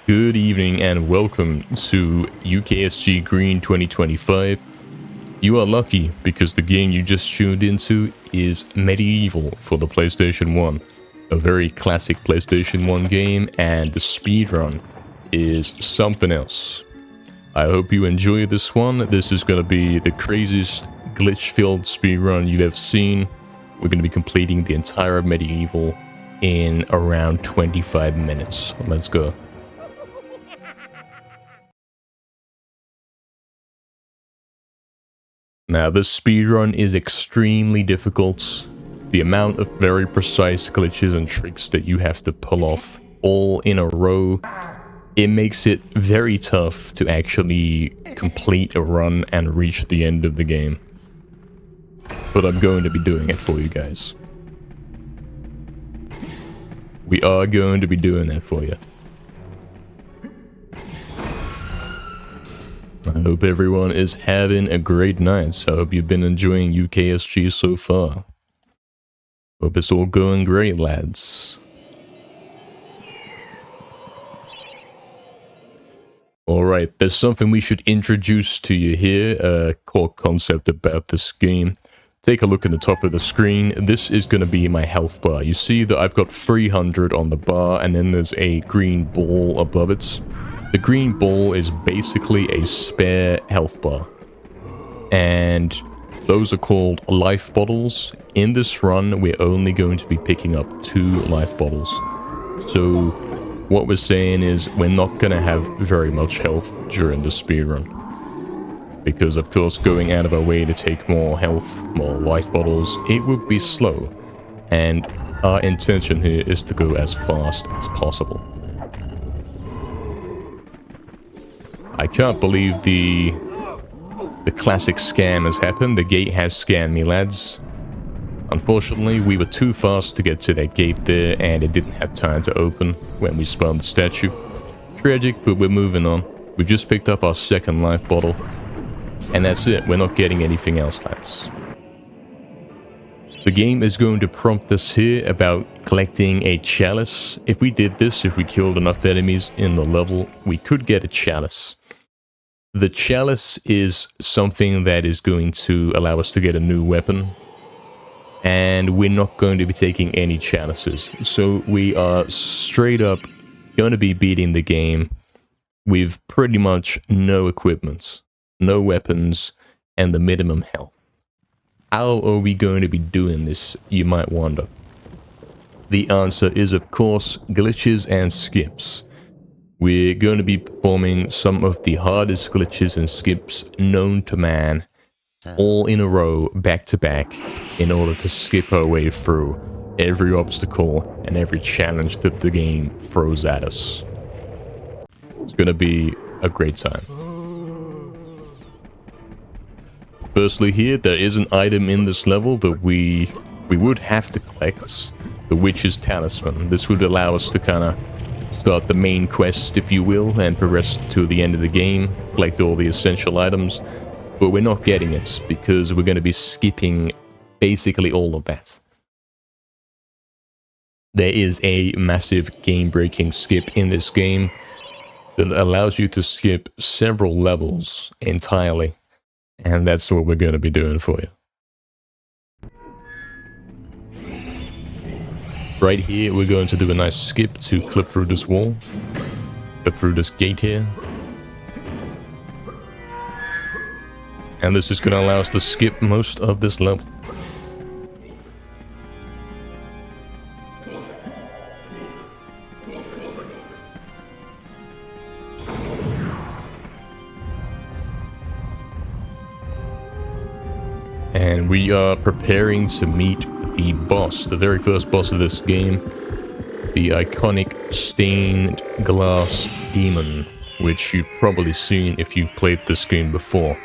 Good evening and welcome to UKSG GREEN 2025. You are lucky because the game you just tuned into is MediEvil for the PlayStation 1. A very classic PlayStation 1 game, and the speedrun is something else. I hope you enjoy this one. This is going to be the craziest glitch-filled speedrun you've ever seen. We're going to be completing the entire MediEvil in around 25 minutes. Let's go. Now, this speedrun is extremely difficult. The amount of very precise glitches and tricks that you have to pull off all in a row, it makes it very tough to actually complete a run and reach the end of the game. But I'm going to be doing it for you guys. We are going to be doing that for you. I hope everyone is having a great night. I hope you've been enjoying UKSG so far. Hope it's all going great, lads. Alright, there's something we should introduce to you here, a core concept about this game. Take a look at the top of the screen. This is going to be my health bar. You see that I've got 300 on the bar, and then there's a green ball above it. The green ball is basically a spare health bar, and those are called life bottles. In this run, we're only going to be picking up 2 life bottles. So what we're saying is we're not going to have very much health during the speedrun, because of course going out of our way to take more health, more life bottles, it would be slow, and our intention here is to go as fast as possible. I can't believe the classic scam has happened. The gate has scammed me, lads. Unfortunately, we were too fast to get to that gate there, and it didn't have time to open when we spawned the statue. Tragic, but we're moving on. We've just picked up our 2nd life bottle, and that's it. We're not getting anything else, lads. The game is going to prompt us here about collecting a chalice. If we did this, if we killed enough enemies in the level, we could get a chalice. The chalice is something that is going to allow us to get a new weapon, and we're not going to be taking any chalices. So we are straight up going to be beating the game with pretty much no equipment, no weapons, and the minimum health. How are we going to be doing this, you might wonder? The answer is, of course, glitches and skips. We're going to be performing some of the hardest glitches and skips known to man, all in a row, back to back, in order to skip our way through every obstacle and every challenge that the game throws at us. It's going to be a great time. Firstly here, there is an item in this level that we would have to collect, the Witch's Talisman. This would allow us to kind of start the main quest, if you will, and progress to the end of the game, collect all the essential items, but we're not getting it because we're going to be skipping basically all of that. There is a massive game-breaking skip in this game that allows you to skip several levels entirely, and that's what we're going to be doing for you. Right here, we're going to do a nice skip to clip through this wall, clip through this gate here. And this is going to allow us to skip most of this level. And we are preparing to meet the boss, the very first boss of this game, the iconic stained glass demon, which you've probably seen if you've played this game before.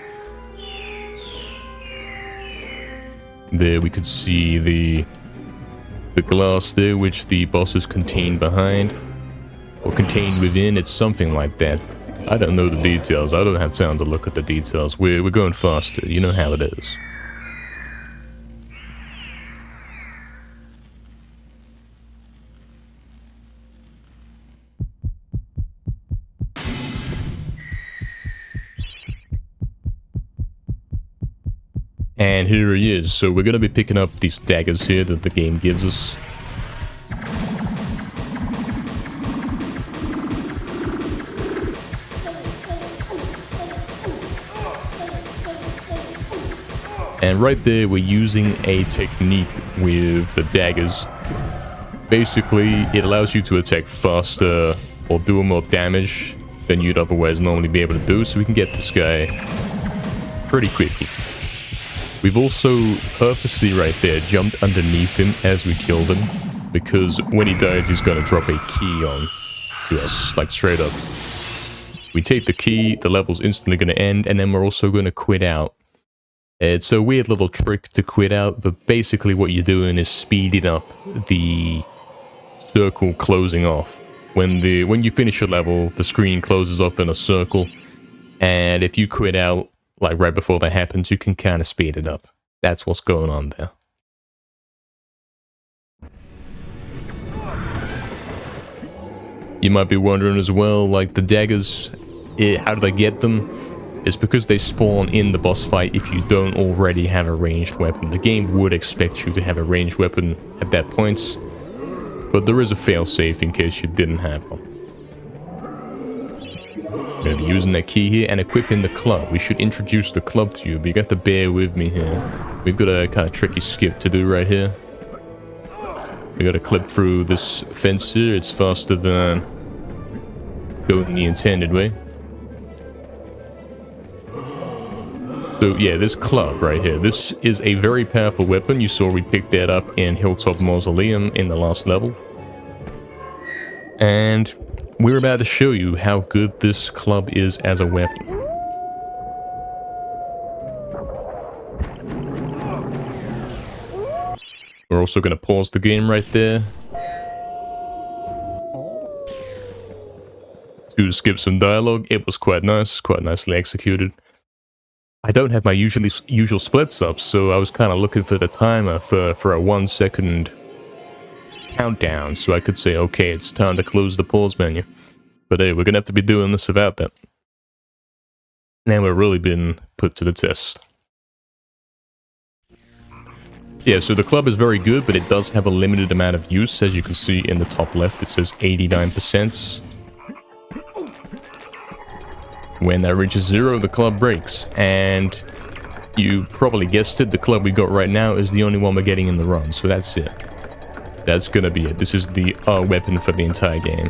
There we could see the glass there, which the boss is contained behind, or contained within. It's something like that. I don't know the details. I don't have time to look at the details. We're going faster. You know how it is. And here he is. So we're going to be picking up these daggers here that the game gives us. And right there, we're using a technique with the daggers. Basically, it allows you to attack faster or do more damage than you'd otherwise normally be able to do, so we can get this guy pretty quickly. We've also purposely right there jumped underneath him as we killed him, because when he dies, he's going to drop a key on to us, like straight up. We take the key, the level's instantly going to end, and then we're also going to quit out. It's a weird little trick to quit out, but basically what you're doing is speeding up the circle closing off. When you finish a level, the screen closes off in a circle, and if you quit out like right before that happens, you can kind of speed it up. That's what's going on there. You might be wondering as well, like the daggers, how do I get them? It's because they spawn in the boss fight if you don't already have a ranged weapon. The game would expect you to have a ranged weapon at that point, but there is a failsafe in case you didn't have one. I'm going to be using that key here and equipping the club. We should introduce the club to you, but you got to bear with me here. We've got a kind of tricky skip to do right here. We got to clip through this fence here. It's faster than going the intended way. So yeah, this club right here, this is a very powerful weapon. You saw we picked that up in Hilltop Mausoleum in the last level. And we're about to show you how good this club is as a weapon. We're also going to pause the game right there to skip some dialogue. It was quite nice, quite nicely executed. I don't have my usual splits up, so I was kind of looking for the timer for a 1 second countdown, so I could say, okay, it's time to close the pause menu. But hey, we're gonna have to be doing this without that. Now we've really been put to the test. Yeah, so the club is very good, but it does have a limited amount of use. As you can see in the top left, it says 89%. When that reaches 0, the club breaks, and you probably guessed it, the club we got right now is the only one we're getting in the run, so that's it. That's gonna be it. This is the weapon for the entire game.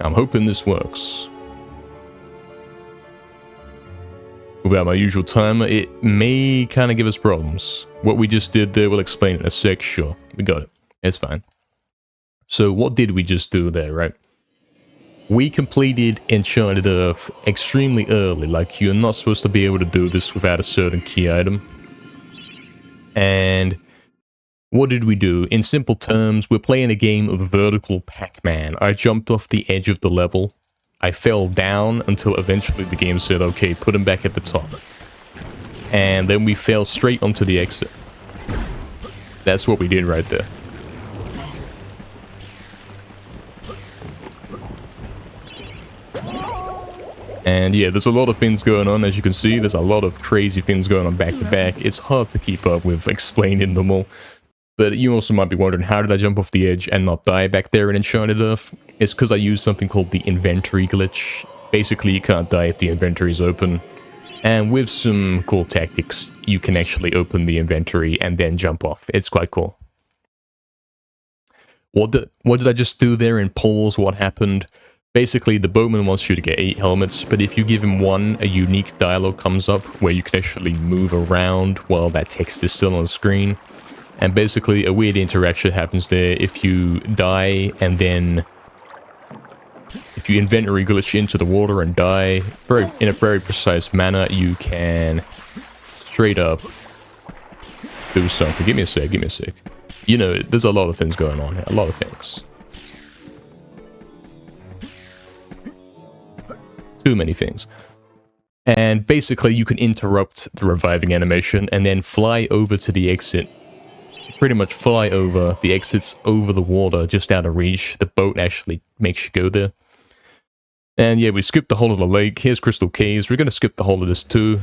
I'm hoping this works. Without my usual timer, it may kind of give us problems. What we just did there, we'll explain in a sec. Sure, we got it. It's fine. So what did we just do there, right? We completed Enchanted Earth extremely early, like you're not supposed to be able to do this without a certain key item. And what did we do? In simple terms, we're playing a game of vertical Pac-Man. I jumped off the edge of the level. I fell down until eventually the game said, okay, put him back at the top. And then we fell straight onto the exit. That's what we did right there. And yeah, there's a lot of things going on, as you can see. There's a lot of crazy things going on back to back. It's hard to keep up with explaining them all. But you also might be wondering, how did I jump off the edge and not die back there in Enchanted Earth? It's because I used something called the inventory glitch. Basically, you can't die if the inventory is open. And with some cool tactics, you can actually open the inventory and then jump off. It's quite cool. What did I just do there in pause? What happened? Basically, the bowman wants you to get 8 helmets, but if you give him 1, a unique dialogue comes up where you can actually move around while that text is still on the screen. And basically, a weird interaction happens there. If you die and then if you inventory glitch into the water and die in a very precise manner, you can straight up do something. Give me a sec, give me a sec. You know, there's a lot of things going on here, a lot of things. Too many things. And basically you can interrupt the reviving animation and then fly over to the exit. Pretty much fly over. The exit's over the water, just out of reach. The boat actually makes you go there. And yeah, we skipped the whole of the lake. Here's Crystal Caves. We're going to skip the whole of this too.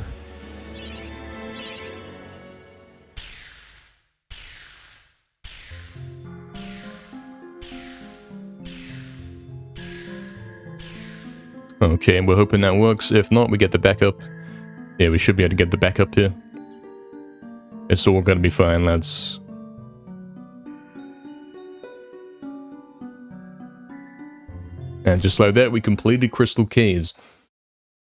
Okay, and we're hoping that works. If not, we get the backup. Yeah, we should be able to get the backup here. It's all going to be fine, lads. And just like that, we completed Crystal Caves.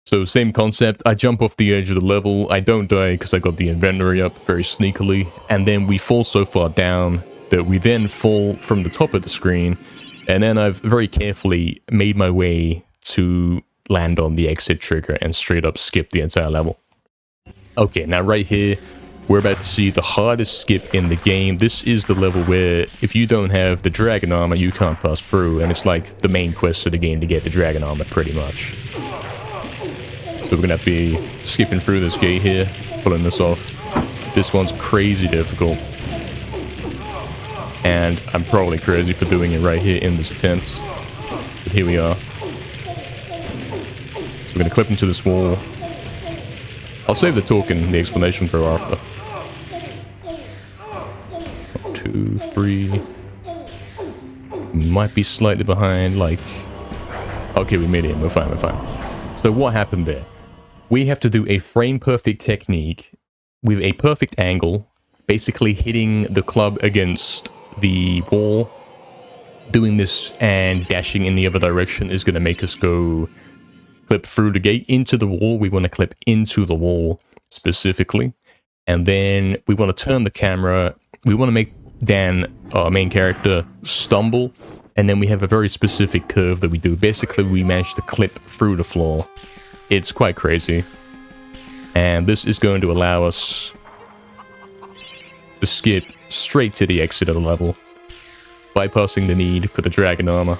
So, same concept. I jump off the edge of the level. I don't die because I got the inventory up very sneakily. And then we fall so far down that we then fall from the top of the screen. And then I've very carefully made my way to land on the exit trigger and straight up skip the entire level. Okay, now right here, we're about to see the hardest skip in the game. This is the level where if you don't have the dragon armor, you can't pass through, and it's like the main quest of the game to get the dragon armor, pretty much. So we're gonna have to be skipping through this gate here, pulling this off. This one's crazy difficult. And I'm probably crazy for doing it right here in this attempt. But here we are. So we're gonna clip into this wall. I'll save the talk and the explanation for after. 1, 2, 3. Might be slightly behind, like... Okay, we made it. We're fine, we're fine. So what happened there? We have to do a frame-perfect technique with a perfect angle, basically hitting the club against the wall. Doing this and dashing in the other direction is going to make us go... clip through the gate into the wall. We want to clip into the wall specifically. And then we want to turn the camera. We want to make Dan, our main character, stumble. And then we have a very specific curve that we do. Basically, we manage to clip through the floor. It's quite crazy. And this is going to allow us to skip straight to the exit of the level, bypassing the need for the dragon armor.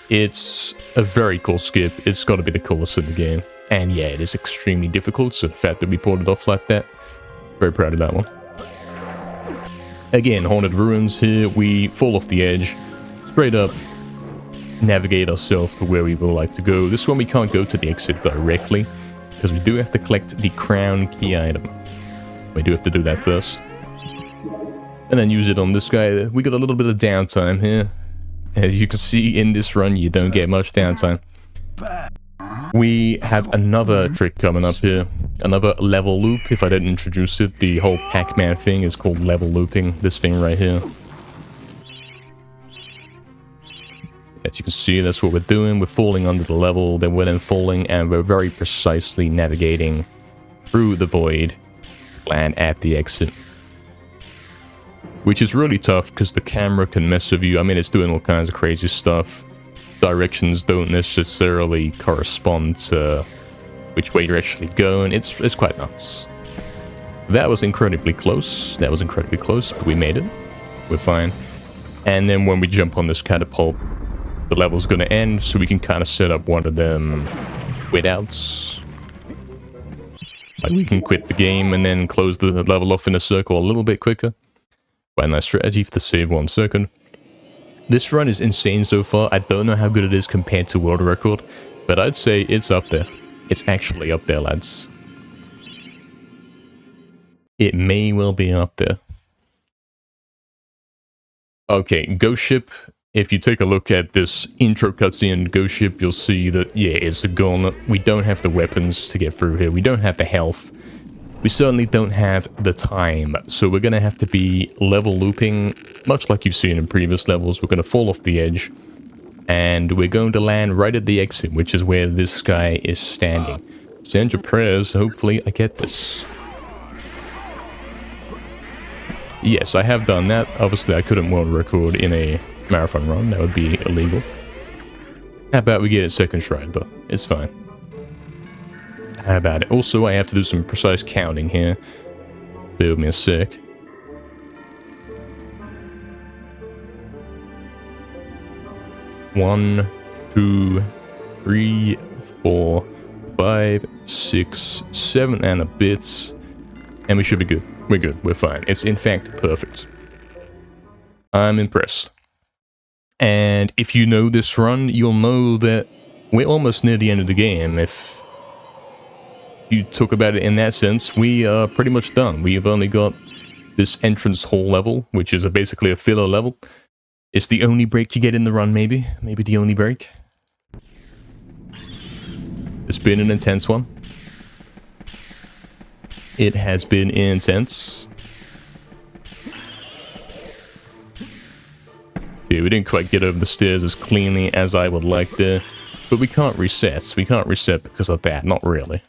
It's a very cool skip. It's got to be the coolest in the game. And yeah, it is extremely difficult, so the fact that we pulled it off like that, very proud of that one. Again, Haunted Ruins here. We fall off the edge, straight up, navigate ourselves to where we would like to go. This one we can't go to the exit directly, because we do have to collect the crown key item. We do have to do that first. And then use it on this guy. We got a little bit of downtime here. As you can see in this run, you don't get much downtime. We have another trick coming up here. Another level loop. If I didn't introduce it, the whole Pac-Man thing is called level looping. This thing right here. As you can see, that's what we're doing. We're falling under the level, then we're then falling, and we're very precisely navigating through the void to land at the exit. Which is really tough because the camera can mess with you. I mean, it's doing all kinds of crazy stuff. Directions don't necessarily correspond to which way you're actually going. It's quite nuts. That was incredibly close. That was incredibly close, but we made it. We're fine. And then when we jump on this catapult, the level's going to end, so we can kind of set up one of them quit outs. Like we can quit the game and then close the level off in a circle a little bit quicker. Quite a nice strategy to save 1 second. This run is insane so far. I don't know how good it is compared to world record, but I'd say it's up there. It's actually up there, lads. It may well be up there. Okay, Ghost Ship. If you take a look at this intro cutscene Ghost Ship, you'll see that, yeah, it's a gauntlet. We don't have the weapons to get through here. We don't have the health. We certainly don't have the time. So we're going to have to be level looping, much like you've seen in previous levels. We're going to fall off the edge. And we're going to land right at the exit, which is where this guy is standing. Send your prayers. Hopefully I get this. Yes, I have done that. Obviously, I couldn't world record in a marathon run. That would be illegal. How about we get a second try, though? It's fine. How about it? Also, I have to do some precise counting here. Bear with me a sec. One, 2, 3, 4, 5, 6, 7 and a bit. And we should be good. We're good. We're fine. It's in fact perfect. I'm impressed. And if you know this run, you'll know that we're almost near the end of the game. If you talk about it in that sense, we are pretty much done. We've only got this entrance hall level, which is basically a filler level. It's the only break you get in the run, maybe. Maybe the only break. It's been an intense one. It has been intense. Yeah, we didn't quite get over the stairs as cleanly as I would like to, but we can't reset. We can't reset because of that, not really.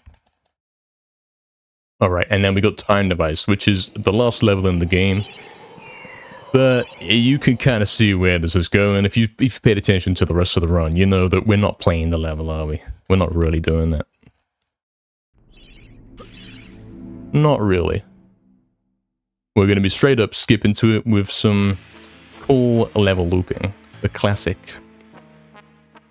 Alright, and then we got Time Device, which is the last level in the game. But you can kind of see where this is going. If you've paid attention to the rest of the run, you know that we're not playing the level, are we? We're not really doing that. Not really. We're going to be straight up skipping to it with some cool level looping. The classic.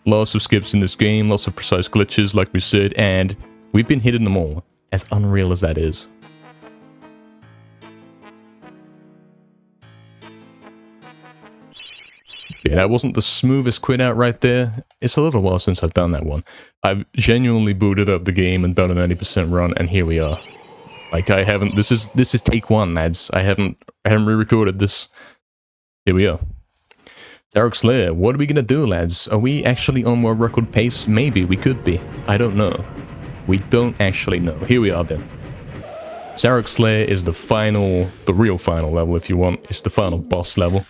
Lots of skips in this game, lots of precise glitches, like we said, and we've been hitting them all, as unreal as that is. Okay, that wasn't the smoothest quit out right there. It's a little while since I've done that one. I've genuinely booted up the game and done an 90% run, and here we are. Like, I haven't... This is take one, lads. I haven't re-recorded this. Here we are. Zarok's Lair, what are we gonna do, lads? Are we actually on more record pace? Maybe, we could be. I don't know. We don't actually know. Here we are then. Zarok's Lair is the real final level if you want. It's the final boss level.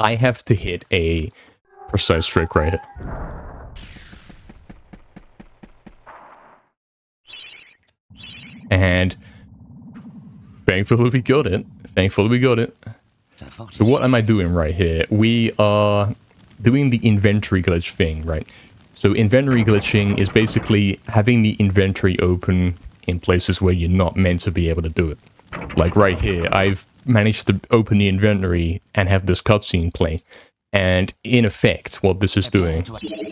I have to hit a precise trick right here. And thankfully we got it. Thankfully we got it. So what am I doing right here? We are doing the inventory glitch thing, right? So inventory glitching is basically having the inventory open in places where you're not meant to be able to do it. Like right here, I've managed to open the inventory and have this cutscene play. And in effect, what this is doing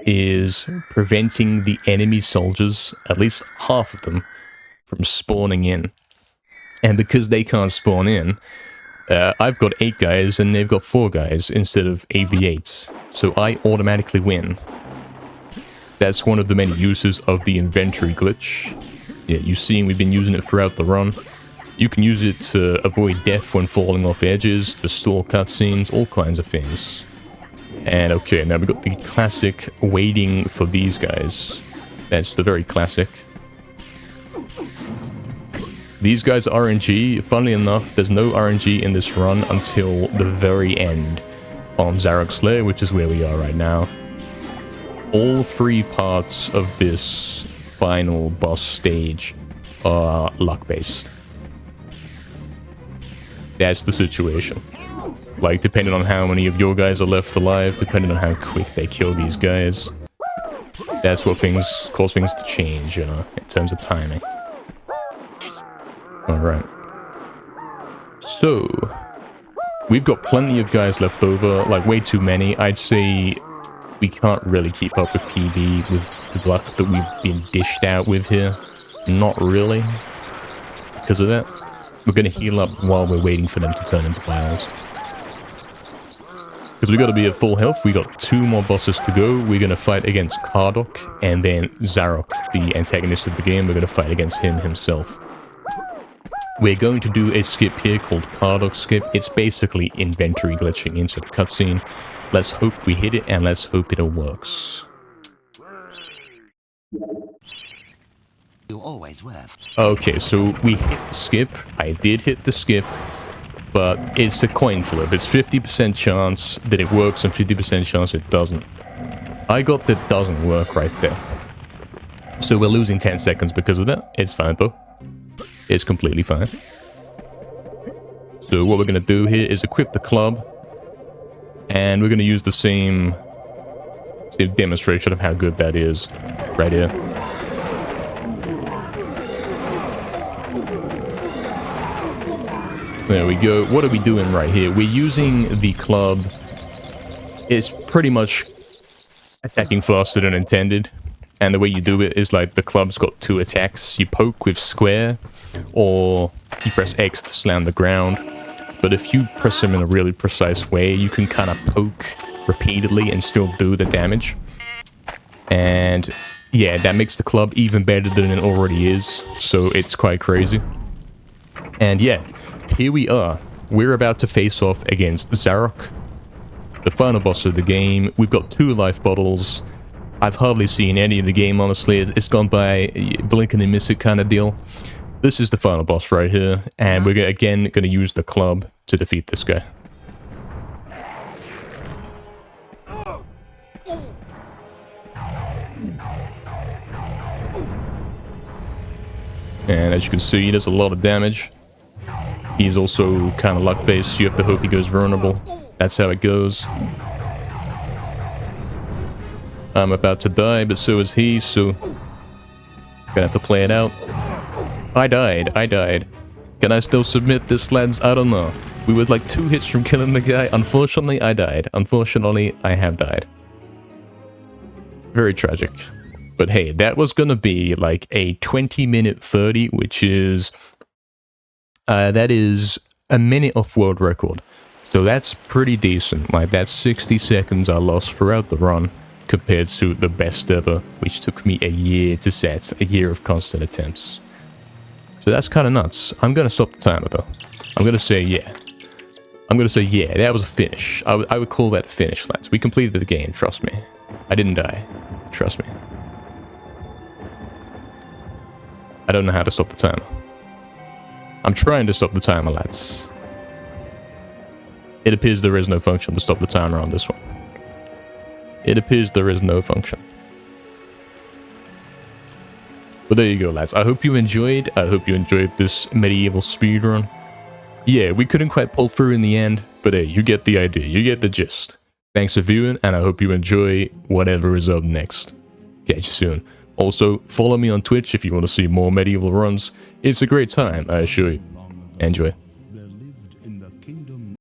is preventing the enemy soldiers, at least half of them, from spawning in. And because they can't spawn in, I've got 8 guys and they've got 4 guys instead of 8v8. So I automatically win. That's one of the many uses of the inventory glitch. Yeah, you've seen we've been using it throughout the run. You can use it to avoid death when falling off edges, to stall cutscenes, all kinds of things. And okay, now we've got the classic waiting for these guys. That's the very classic. These guys are RNG. Funnily enough, there's no RNG in this run until the very end on Zarok's Lair, which is where we are right now. All 3 parts of this final boss stage are luck-based. That's the situation. Like, depending on how many of your guys are left alive, depending on how quick they kill these guys, that's what cause things to change, you know, in terms of timing. Alright. So, we've got plenty of guys left over, like way too many. I'd say we can't really keep up with PB with the luck that we've been dished out with here. Not really. Because of that. We're going to heal up while we're waiting for them to turn into vials. Because we got to be at full health. We got 2 more bosses to go. We're going to fight against Kardok, and then Zarok, the antagonist of the game. We're going to fight against him himself. We're going to do a skip here called Kardok skip. It's basically inventory glitching into the cutscene. Let's hope we hit it, and let's hope it all works. You always were. Okay, so we hit the skip. I did hit the skip, but it's a coin flip. It's 50% chance that it works and 50% chance it doesn't. I got that doesn't work right there. So we're losing 10 seconds because of that. It's fine though. It's completely fine. So what we're going to do here is equip the club. And we're going to use the same demonstration of how good that is right here. There we go. What are we doing right here? We're using the club. It's pretty much attacking faster than intended. And the way you do it is like the club's got 2 attacks. You poke with square, or you press X to slam the ground. But if you press them in a really precise way, you can kind of poke repeatedly and still do the damage. And yeah, that makes the club even better than it already is. So it's quite crazy. And yeah, here we are. We're about to face off against Zarok, the final boss of the game. We've got 2 life bottles. I've hardly seen any of the game, honestly. It's gone by blink and you miss it kind of deal. This is the final boss right here, and we're again going to use the club to defeat this guy. And as you can see, he does a lot of damage. He's also kind of luck-based. You have to hope he goes vulnerable. That's how it goes. I'm about to die, but so is he, so gonna have to play it out. I died. Can I still submit this, lads? I don't know. We were like 2 hits from killing the guy. Unfortunately, I died. Unfortunately, I have died. Very tragic. But hey, that was gonna be like a 20-minute 30, which is... that is a minute off world record. So that's pretty decent. Like, that's 60 seconds I lost throughout the run, compared to the best ever, which took me a year to set. A year of constant attempts. So that's kind of nuts. I'm gonna stop the timer, though. I'm gonna say yeah. That was a finish. I would call that a finish, lads. We completed the game, trust me. I didn't die. Trust me. I don't know how to stop the timer. I'm trying to stop the timer, lads. It appears there is no function to stop the timer on this one. It appears there is no function. But there you go, lads. I hope you enjoyed. I hope you enjoyed this MediEvil speedrun. Yeah, we couldn't quite pull through in the end, but hey, you get the idea. You get the gist. Thanks for viewing, and I hope you enjoy whatever is up next. Catch you soon. Also, follow me on Twitch if you want to see more MediEvil runs. It's a great time, I assure you. Enjoy.